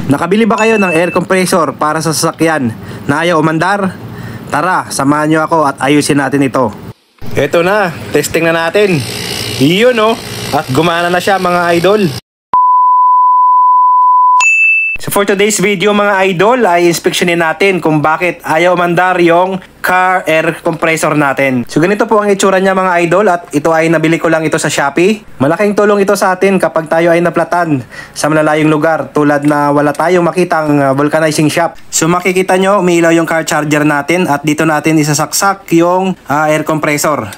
Nakabili ba kayo ng air compressor para sa sasakyan na ayaw umandar? Tara, samahan nyo ako at ayusin natin ito. Ito na, testing na natin. Iyon oh, at gumana na siya mga idol. So for today's video mga idol ay inspeksyonin natin kung bakit ayaw umandar yung car air compressor natin. So ganito po ang itsura niya mga idol at ito ay nabili ko lang ito sa Shopee. Malaking tulong ito sa atin kapag tayo ay naplatan sa malalayong lugar tulad na wala tayong makitang vulcanizing shop. So makikita nyo umiilaw yung car charger natin at dito natin isasaksak yung air compressor.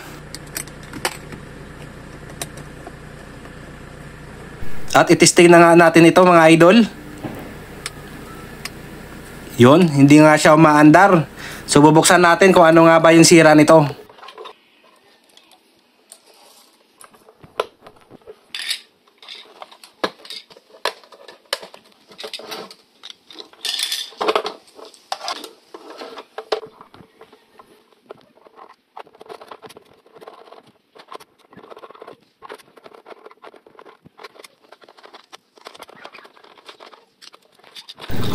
At itesting na nga natin ito mga idol. Yun, hindi nga siya umaandar. So bubuksan natin kung ano nga ba yung sira nito.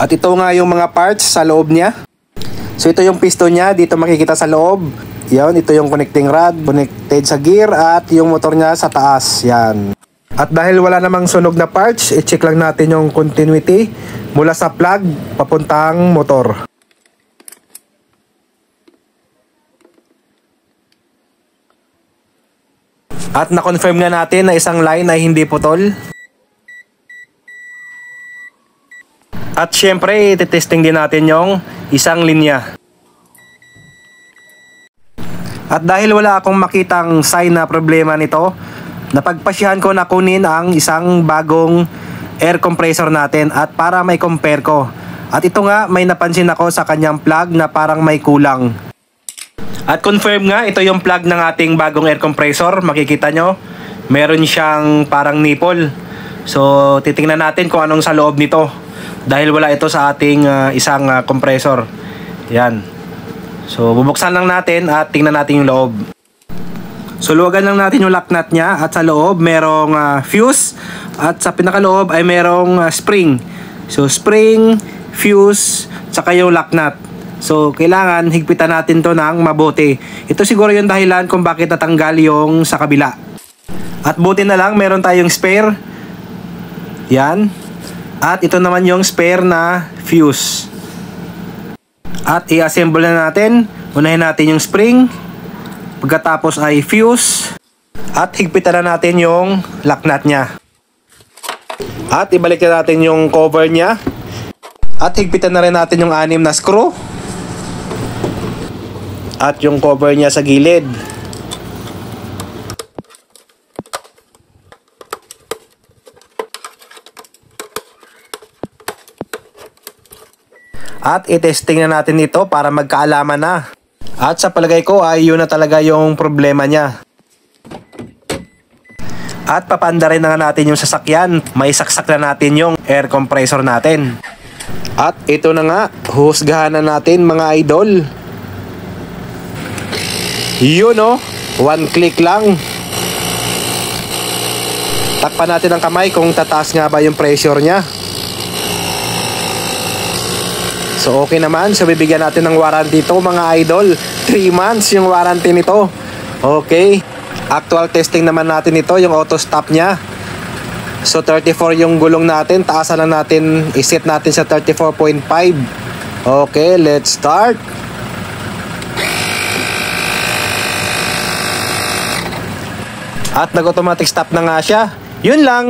At ito nga yung mga parts sa loob niya. So ito yung piston niya, dito makikita sa loob. Yan, ito yung connecting rod, connected sa gear at yung motor niya sa taas. Yan. At dahil wala namang sunog na parts, i-check lang natin yung continuity mula sa plug papuntang motor. At na-confirm nga natin na isang line ay hindi putol. At syempre, iti-testing din natin yung isang linya. At dahil wala akong makitang sign na problema nito, napagpasyahan ko na kunin ang isang bagong air compressor natin at para may compare ko. At ito nga, may napansin ako sa kanyang plug na parang may kulang. At confirm nga, ito yung plug ng ating bagong air compressor. Makikita nyo, meron siyang parang nipple. So, titingnan natin kung anong sa loob nito. Dahil wala ito sa ating isang compressor. Yan. So bubuksan lang natin at tingnan natin yung loob. So luwagan lang natin yung lock nut nya. At sa loob merong fuse. At sa pinakaloob ay merong spring. So spring, fuse, saka yung lock nut. So kailangan higpitan natin to ng mabuti. Ito siguro yung dahilan kung bakit natanggal yung sa kabila. At buti na lang meron tayong spare. Yan. At ito naman yung spare na fuse. At i-assemble na natin. Unahin natin yung spring. Pagkatapos ay fuse. At higpitan na natin yung lock nut nya. At ibalik na natin yung cover nya. At higpitan na rin natin yung 6 na screw. At yung cover nya sa gilid. At i-testing na natin ito para magkaalaman na. At sa palagay ko ay yun na talaga yung problema niya. At papanda rin na nga natin yung sasakyan. May saksak na natin yung air compressor natin. At ito na nga, husgahan na natin mga idol. Yun oh, one click lang. Takpan natin ang kamay kung tataas nga ba yung pressure niya. So okay naman, so bibigyan natin ng warranty ito mga idol. 3 months yung warranty nito. Okay. Actual testing naman natin ito, yung auto stop nya. So 34 yung gulong natin. Taasan lang natin, iset natin sa 34.5. Okay, let's start. At nag-automatic stop na nga siya. Yun lang.